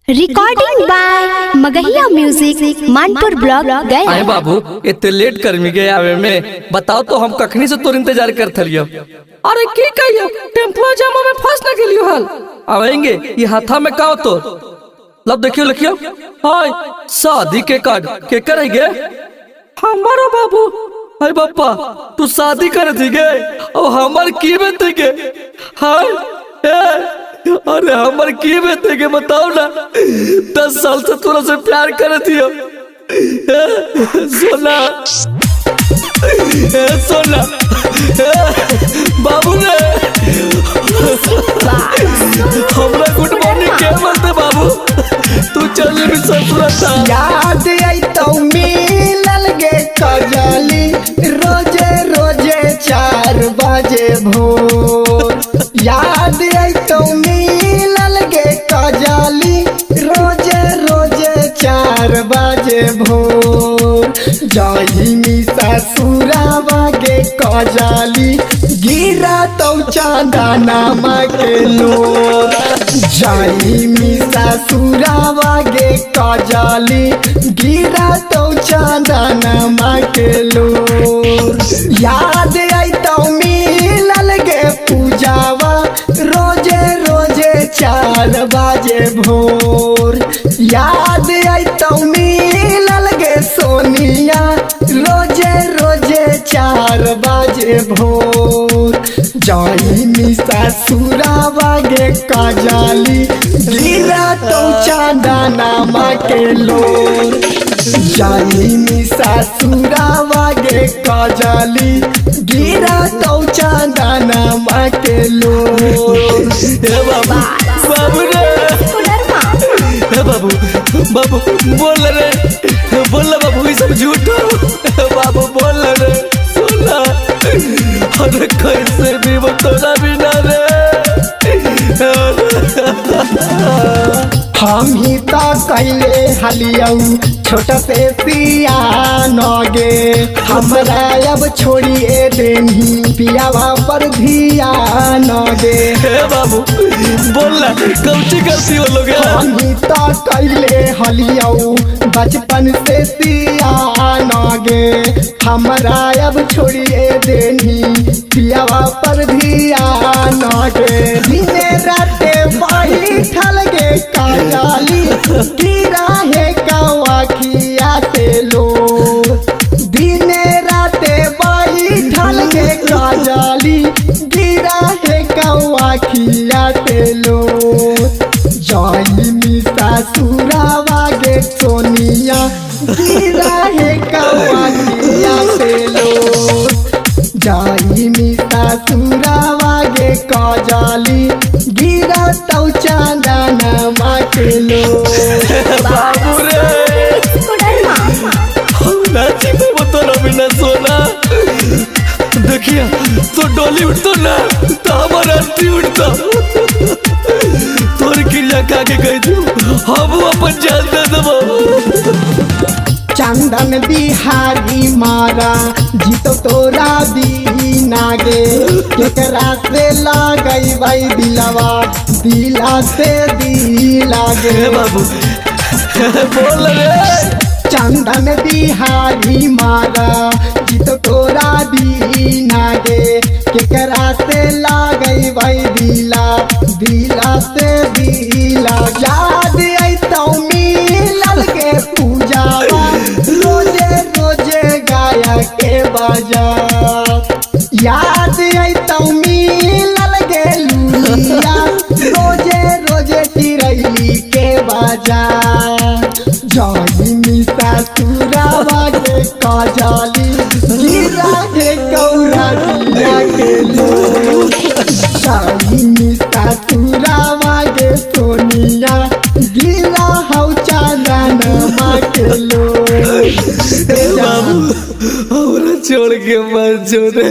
Recording by Magahiya music Manpur block गए। अरे बाबू इतने लेट कर मी गए आवे में बताओ तो हम कखनी से तोर इंतजार कर थलियो। अरे की कहियो टेम्पो जाम में फंस ना गेलियो हाल आवेंगे ये हाथा में का तो लब देखियो लिखियो हाय शादी के कार्ड के करेंगे हमारो बाबू। हाय बापा तू शादी करे थी गे और हमार की में थी गे हाय अरे हमार की बेटे के बताओ ना 10 साल से तोरा से प्यार करे थियो सोना सोना बाबू ने हमरा गुड मॉर्निंग के बोलते बाबू तू चल भी ससुरता याद आई तो मिलल गे कजली रोजे रोजे 4 बजे भोर। याद आई तो मिलल गे कजली रोजे रोजे 4 बजे भोर। जाहिनी ससुरावा गे कजली गिरा तो चांदना के लोर। जाहिनी ससुरावा गे कजली गिरा तो चांदना के लोर। याद आई तो मिलल गे पूजावा रोजे रोजे 4 बजे भोर। याद आई तो मिलल गे सोनिया रोजे रोजे 4 बजे भोर। जाहिनी ससुरावा गे कजली गिरा तो चांदना के लोर। जाहिनी ससुरावा गे कजली गिरा तो चांदना के लोर। बाबू रे बाबू बाबू बोल रे बोल बाबू ये सब झूठ बाबू बोल रे सुना अरे कैसे भी वो तोरा बिना रे हम ही तो कैले हलियऊ छोटा से पिया नगे हमरा अब छोड़िए देनी पियावा पर धिया नगे। बाबू बोल ना कौची गलती हो लोगे हम ही तो कैले हलियऊ बचपन से पिया नगे हमरा अब छोड़िए देनी पियावा पर धिया नगे। दिने राते बैठल गे काली गिरा है कौआ खिया से लो। दिने राते बैठल गे काली गिरा है कौआ खिया से लो। जाहिनी ससुरावा गे सोनिया गिरा है कौआ खिया से लो। जाहिनी ससुरावा गे कजली गिरा तो चांदना के लोर। बाबू रे नाची में वो तो रविना सोना देखिए तो डोली उठतो ना तो हमारा आरती उठता तोर क्रिया खा के गई थी हम अपन जान दे देबो। चंदन बिहारी मारा जीतो तोरा बीना गे केकरा से लागई भाई दिलवा दिला से दिला गे। बाबू बोल रे चंदन बिहारी मारा जीतो तोरा बीना गे केकरा से लागई भाई दिला दिला से दिला। याद आई तो मिलल गे पूजावा रोजे रोजे गाया के बाजा। याद आई तो मिलल गे लुलिया रोजे रोजे चिरैली के बाजा। जाहिनी ससुरावा गे कजली गिरा है कौरा दिया के लोर। जाहिनी ससुरावा गे सोनिया गिरा हौ चांदना के लोर। बाबू हमरा छोड़ के मत छोड़े।